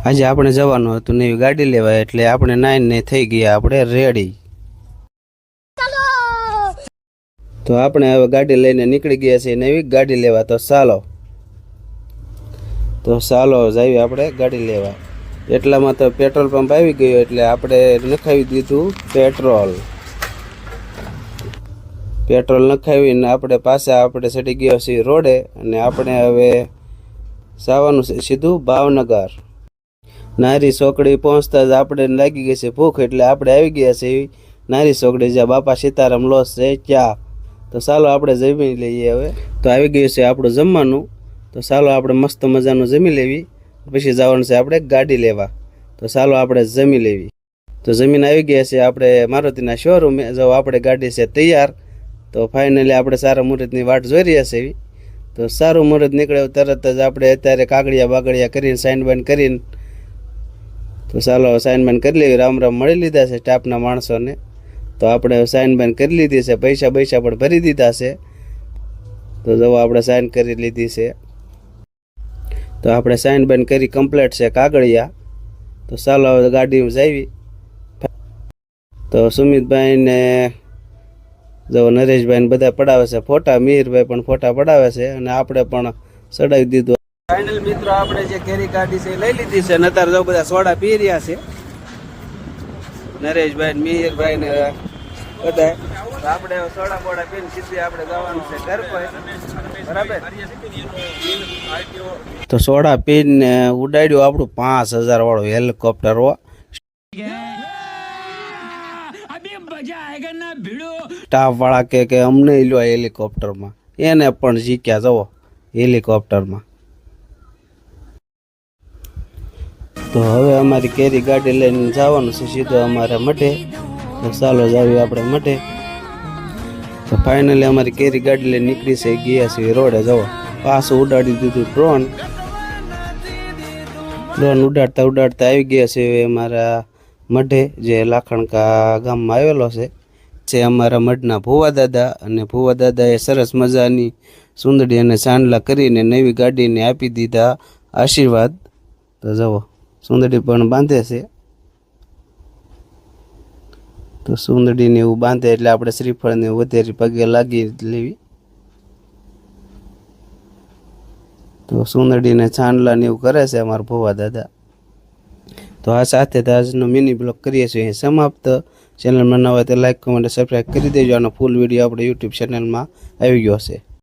આજે આપણે જવાનું હતું નવી ગાડી લેવા, એટલે આપણે નાઈને થઈ ગયા આપણે રેડી. તો આપણે હવે ગાડી લઈને નીકળી ગયા છીએ નવી ગાડી લેવા. તો ચાલો જઈએ આપણે ગાડી લેવા. એટલામાં તો પેટ્રોલ પંપ આવી ગયો, એટલે આપણે નખાવી દીધું પેટ્રોલ નખાવીને આપણે પાછા ચડી ગયા છીએ રોડે, અને આપણે હવે જવાનું છે સીધું ભાવનગર. નારી ચોકડી પહોંચતા જ આપણે લાગી ગઈ છે ભૂખ, એટલે આપણે આવી ગયા છીએ નારી ચોકડી, જ્યાં બાપા સીતારામ લોસ છે ચા. તો ચાલો આપણે જમી લઈએ. હવે તો આવી ગયું છે આપણું જમવાનું. તો ચાલો આપણે મસ્ત મજાનું જમી લેવી, પછી જવાનું છે આપણે ગાડી લેવા. તો ચાલો આપણે જમી લેવી. તો જમીન આવી ગયા છે આપણે મારુતિના શોરૂમે. જો આપણે ગાડી છે તૈયાર. તો ફાઇનલી આપણે સારા મુહૂર્તની વાટ જોઈ રહ્યા છીએ. તો સારું મુહૂર્ત નીકળે તરત જ આપણે અત્યારે કાગળિયા બાગળિયા કરીને સાઇન બાઇન કરીને, તો ચાલો સાઇન બાઇન કરી લેવી. રામ રામ મળી લીધા છે સ્ટાફના માણસોને. તો આપણે સાઇન બાઇન કરી લીધી છે, પૈસા પણ ભરી દીધા છે. તો જો આપણે સાઇન કરી લીધી છે. તો આપણે સાઇન બાઇન કરી કમ્પ્લીટ છે કાગળિયા. તો ચાલો હવે ગાડીમાં જાવી. તો સુમિતભાઈને જો નરેશભાઈને બધા પડાવે છે ફોટા, મિહિરભાઈ પણ ફોટા પડાવે છે, અને આપણે પણ ચડાવી દીધું. ફાઇનલ મિત્રો આપણે જે કેરી ગાડી છે લઈ લીધી છે, અને અત્યારે જો બધા સોડા પી રહ્યા છે નરેશભાઈ મિહિરભાઈ ને બધા. આપણે સોડા બોડા પીને સીધી આપણે જવાનું છે ઘર પર, બરાબર. તો સોડા પીને ઉડાડ્યું આપણું 5000 વાળું હેલિકોપ્ટર. સ્ટાફ વાળા કે અમને લો હેલિકોપ્ટરમાં, એને પણ જીક્યા જવો હેલિકોપ્ટરમાં. તો હવે અમારી કેરી ગાડી લઈને જવાનું છે સીધું અમારે મઢે. તો ચાલો જાવી આપણે મઢે. તો ફાઇનલી અમારી કેરી ગાડી લઈને નીકળી છે ગયા છીએ રોડે. જવો પાછું ઉડાડી દીધું ડ્રોન ઉડાડતા આવી ગયા છે અમારા મઢે, જે લાખણકા ગામમાં આવેલો છે અમારા મઢના ભુવા દાદા. અને ભુવા દાદાએ સરસ મજાની સુંદડી અને ચાંદલા કરીને નવી ગાડીને આપી દીધા આશીર્વાદ. તો જુઓ સુંદડી પણ બાંધે છે. તો સુંદડીને એવું બાંધે એટલે આપણે શ્રીફળને વધેરી પગે લાગી લેવી. તો સુંદડીને ચાંદલાને એવું કરે છે અમારા ભુવા દાદા. તો આ સાથે આજનો મિની બ્લોગ કરીએ છીએ સમાપ્ત. ચેનલમાં નવા હોય તો લાઈક, કમેન્ટ, સબસ્ક્રાઈબ કરી દેજો. આનો ફૂલ વિડીયો આપણે યુટ્યુબ ચેનલમાં આવી ગયો છે.